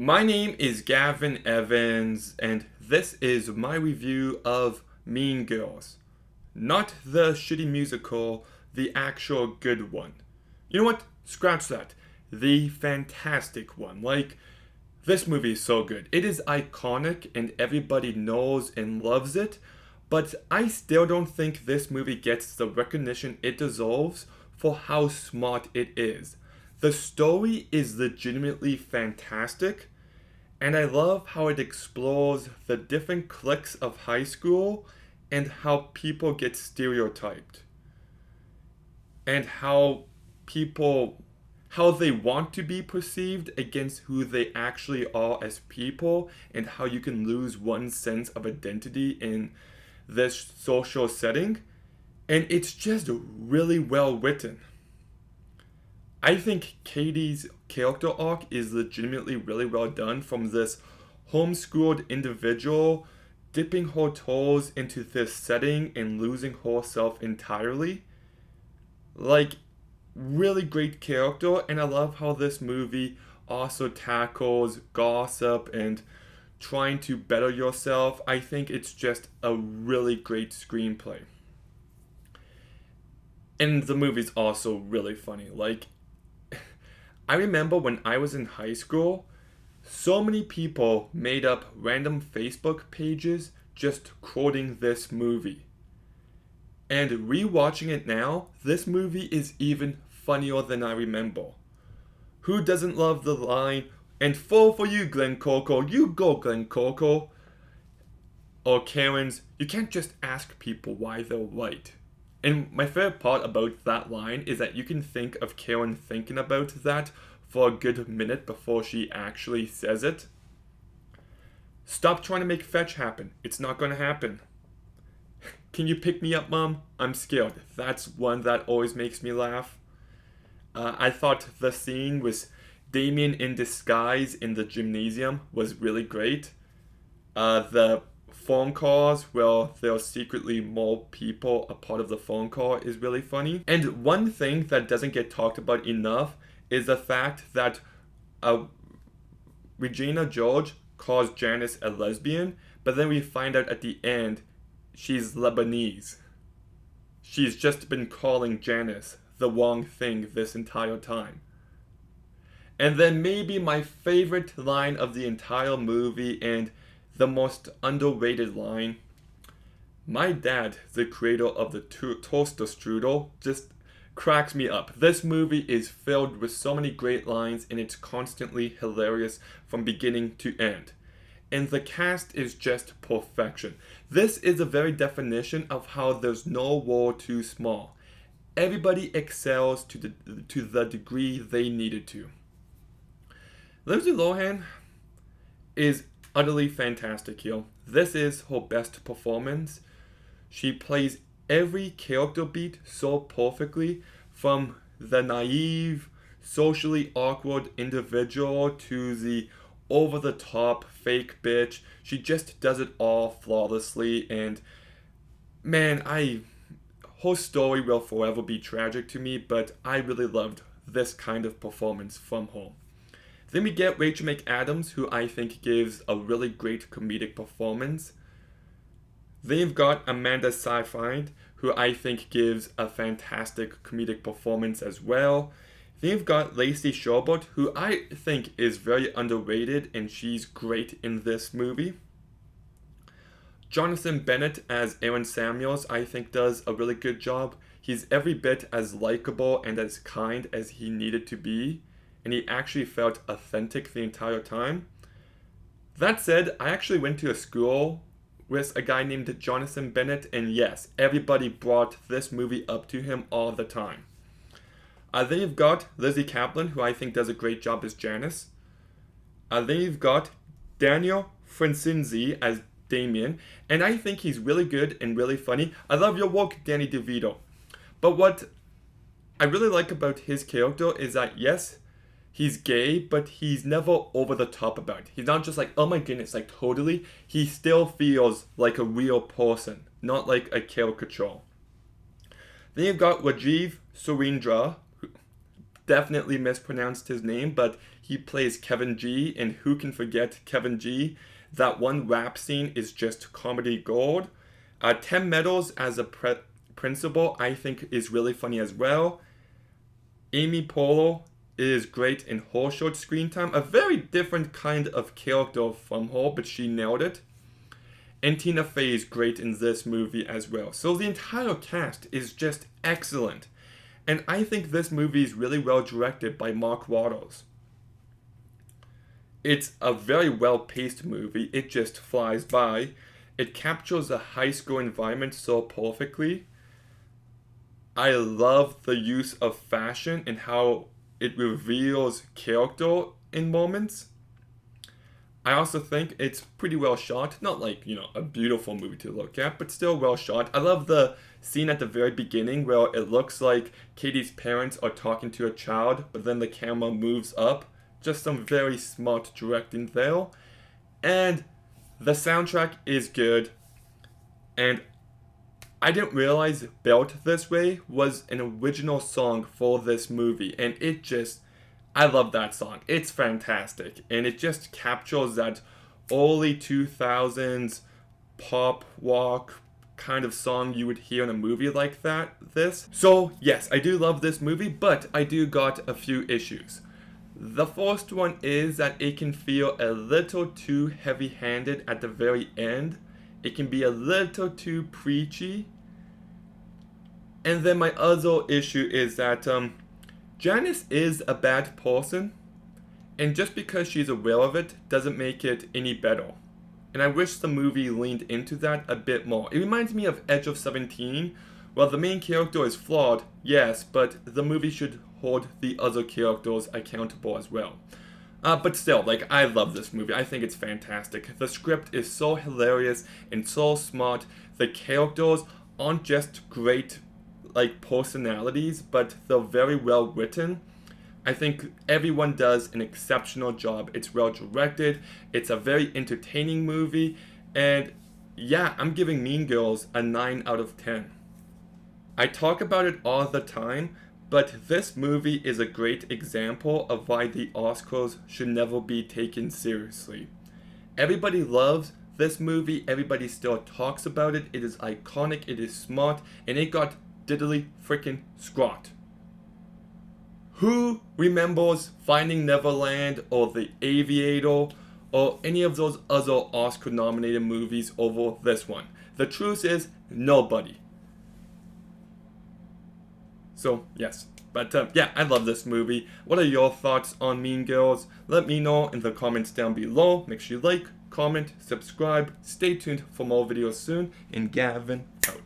My name is Gavin Evans, and this is my review of Mean Girls. Not the shitty musical, the actual good one. You know what? Scratch that. The fantastic one. This movie is so good. It is iconic, and everybody knows and loves it, but I still don't think this movie gets the recognition it deserves for how smart it is. The story is legitimately fantastic, and I love how it explores the different cliques of high school and how people get stereotyped, and how they want to be perceived against who they actually are as people, and how you can lose one's sense of identity in this social setting. And it's just really well written. I think Katie's character arc is legitimately really well done, from this homeschooled individual dipping her toes into this setting and losing herself entirely. Like, really great character, and I love how this movie also tackles gossip and trying to better yourself. I think it's just a really great screenplay. And the movie's also really funny. I remember when I was in high school, so many people made up random Facebook pages just quoting this movie. And rewatching it now, this movie is even funnier than I remember. Who doesn't love the line, "And fall for you, Glen Coco, you go, Glen Coco"? Or Karen's, "You can't just ask people why they're right." And my favorite part about that line is that you can think of Karen thinking about that for a good minute before she actually says it. "Stop trying to make fetch happen. It's not going to happen." "Can you pick me up, Mom? I'm scared." That's one that always makes me laugh. I thought the scene with Damien in disguise in the gymnasium was really great. The phone calls where there are secretly more people a part of the phone call is really funny. And one thing that doesn't get talked about enough is the fact that Regina George calls Janice a lesbian, but then we find out at the end she's Lebanese. She's just been calling Janice the wrong thing this entire time. And then maybe my favorite line of the entire movie, and the most underrated line: "My dad, the creator of the toaster strudel," just cracks me up. This movie is filled with so many great lines, and it's constantly hilarious from beginning to end. And the cast is just perfection. This is the very definition of how there's no role too small. Everybody excels to the degree they needed to. Lindsay Lohan is utterly fantastic here. This is her best performance. She plays every character beat so perfectly, from the naive, socially awkward individual to the over the top fake bitch. She just does it all flawlessly, and man, her story will forever be tragic to me, but I really loved this kind of performance from her. Then we get Rachel McAdams, who I think gives a really great comedic performance. Then you've got Amanda Seyfried, who I think gives a fantastic comedic performance as well. Then you've got Lacey Chabert, who I think is very underrated, and she's great in this movie. Jonathan Bennett as Aaron Samuels, I think, does a really good job. He's every bit as likable and as kind as he needed to be, and he actually felt authentic the entire time. That said, I actually went to a school with a guy named Jonathan Bennett, and yes, everybody brought this movie up to him all the time. Then you've got Lizzie Kaplan, who I think does a great job as Janice. Then you've got Daniel Francinzi as Damien, and I think he's really good and really funny. I love your work, Danny DeVito. But what I really like about his character is that, yes, he's gay, but he's never over the top about it. He's not just like, "Oh my goodness," like totally. He still feels like a real person, not like a caricature. Then you've got Rajiv Surendra, who definitely mispronounced his name, but He plays Kevin G, and who can forget Kevin G? That one rap scene is just comedy gold. Tim Meadows as a principal, I think, is really funny as well. Amy Poehler is great in her short screen time. A very different kind of character from her, but she nailed it. And Tina Fey is great in this movie as well. So the entire cast is just excellent. And I think this movie is really well directed by Mark Waters. It's a very well-paced movie. It just flies by. It captures a high school environment so perfectly. I love the use of fashion and how it reveals character in moments. I also think it's pretty well shot. Not like, a beautiful movie to look at, but still well shot. I love the scene at the very beginning where it looks like Katie's parents are talking to a child, but then the camera moves up. Just some very smart directing there. And the soundtrack is good. And I didn't realize Built This Way was an original song for this movie. And I love that song. It's fantastic. And it just captures that early 2000s pop rock kind of song you would hear in a movie like this. So yes, I do love this movie, but I do got a few issues. The first one is that it can feel a little too heavy-handed at the very end. It can be a little too preachy. And then my other issue is that Janice is a bad person, and just because she's aware of it doesn't make it any better. And I wish the movie leaned into that a bit more. It reminds me of Edge of 17, where the main character is flawed, yes, but the movie should hold the other characters accountable as well. But still, I love this movie. I think it's fantastic. The script is so hilarious and so smart. The characters aren't just great, personalities, but they're very well written. I think everyone does an exceptional job. It's well directed. It's a very entertaining movie. And yeah, I'm giving Mean Girls a 9 out of 10. I talk about it all the time, but this movie is a great example of why the Oscars should never be taken seriously. Everybody loves this movie. Everybody still talks about it. It is iconic. It is smart. And it got diddly freaking squat. Who remembers Finding Neverland or The Aviator or any of those other Oscar-nominated movies over this one? The truth is, nobody. So, yes. But, yeah, I love this movie. What are your thoughts on Mean Girls? Let me know in the comments down below. Make sure you like, comment, subscribe. Stay tuned for more videos soon. And Gavin out.